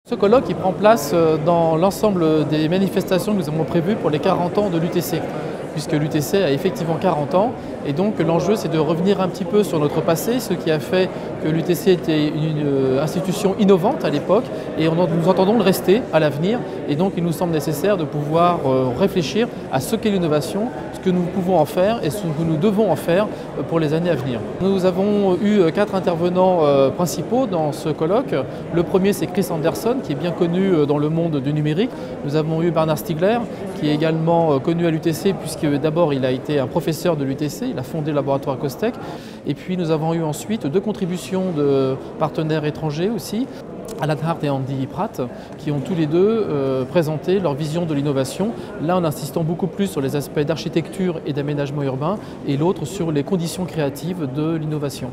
Ce colloque il prend place dans l'ensemble des manifestations que nous avons prévues pour les 40 ans de l'UTC, puisque l'UTC a effectivement 40 ans, et donc l'enjeu c'est de revenir un petit peu sur notre passé, ce qui a fait que l'UTC était une institution innovante à l'époque, et nous entendons le rester à l'avenir, et donc il nous semble nécessaire de pouvoir réfléchir à ce qu'est l'innovation, ce que nous pouvons en faire et ce que nous devons en faire pour les années à venir. Nous avons eu 4 intervenants principaux dans ce colloque. Le premier c'est Chris Anderson, qui est bien connu dans le monde du numérique. Nous avons eu Bernard Stiegler, qui est également connu à l'UTC, puisque d'abord il a été un professeur de l'UTC, il a fondé le laboratoire Costec. Et puis nous avons eu ensuite 2 contributions de partenaires étrangers aussi, Alan Hart et Andy Pratt, qui ont tous les deux présenté leur vision de l'innovation, l'un en insistant beaucoup plus sur les aspects d'architecture et d'aménagement urbain, et l'autre sur les conditions créatives de l'innovation.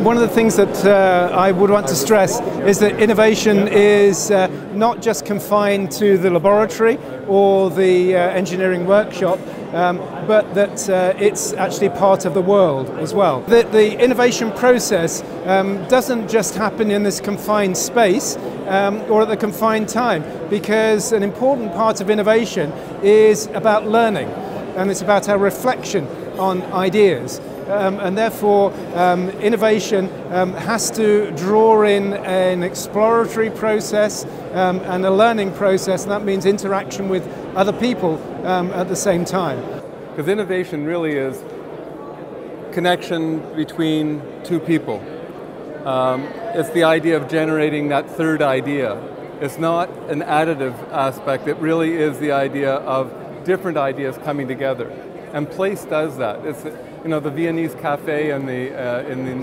One of the things that I would want to stress is that innovation is not just confined to the laboratory or the engineering workshop, but that it's actually part of the world as well. The innovation process doesn't just happen in this confined space or at the confined time, because an important part of innovation is about learning, and it's about our reflection on ideas. And therefore innovation has to draw in an exploratory process and a learning process, and that means interaction with other people at the same time. Because innovation really is connection between two people. It's the idea of generating that third idea. It's not an additive aspect, it really is the idea of different ideas coming together. And place does that. It's, you know, the Viennese cafe in the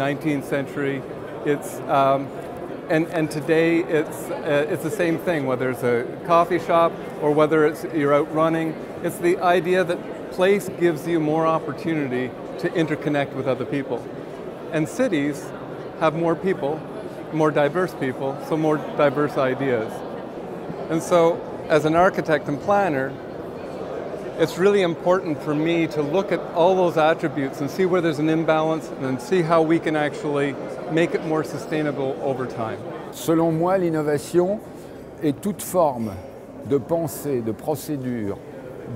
19th century. It's and today it's the same thing. Whether it's a coffee shop or whether you're out running, it's the idea that place gives you more opportunity to interconnect with other people. And cities have more people, more diverse people, so more diverse ideas. And so, as an architect and planner, it's really important for me to look at all those attributes and see where there's an imbalance and see how we can actually make it more sustainable over time. Selon moi, l'innovation est toute forme de pensée, de procédure,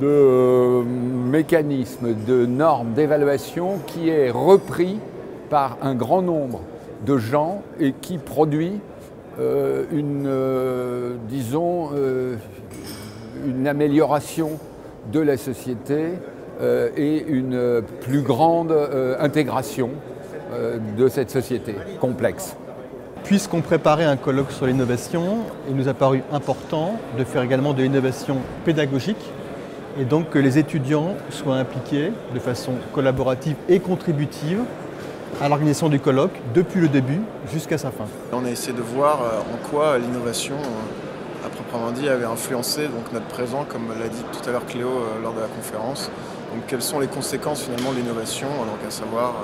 de mécanisme, de normes, d'évaluation qui est repris par un grand nombre de gens et qui produit disons, une amélioration de la société et une plus grande intégration de cette société complexe. Puisqu'on préparait un colloque sur l'innovation, il nous a paru important de faire également de l'innovation pédagogique, et donc que les étudiants soient impliqués de façon collaborative et contributive à l'organisation du colloque depuis le début jusqu'à sa fin. On a essayé de voir en quoi l'innovation à proprement dit avait influencé donc notre présent, comme l'a dit tout à l'heure Cléo lors de la conférence. Donc quelles sont les conséquences finalement de l'innovation, donc à savoir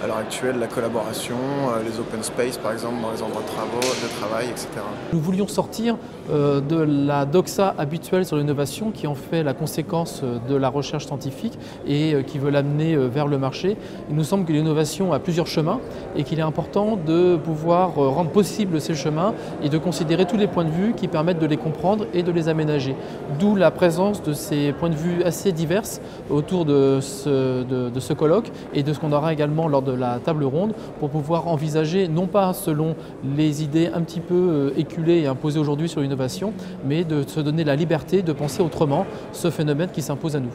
à l'heure actuelle la collaboration, les open space par exemple dans les endroits de travail, etc. Nous voulions sortir de la doxa habituelle sur l'innovation qui en fait la conséquence de la recherche scientifique et qui veut l'amener vers le marché. Il nous semble que l'innovation a plusieurs chemins et qu'il est important de pouvoir rendre possible ces chemins et de considérer tous les points de vue qui permettent de les comprendre et de les aménager. D'où la présence de ces points de vue assez divers autour de ce colloque et de ce qu'on aura également lors de la table ronde pour pouvoir envisager, non pas selon les idées un petit peu éculées et imposées aujourd'hui sur l'innovation, mais de se donner la liberté de penser autrement ce phénomène qui s'impose à nous.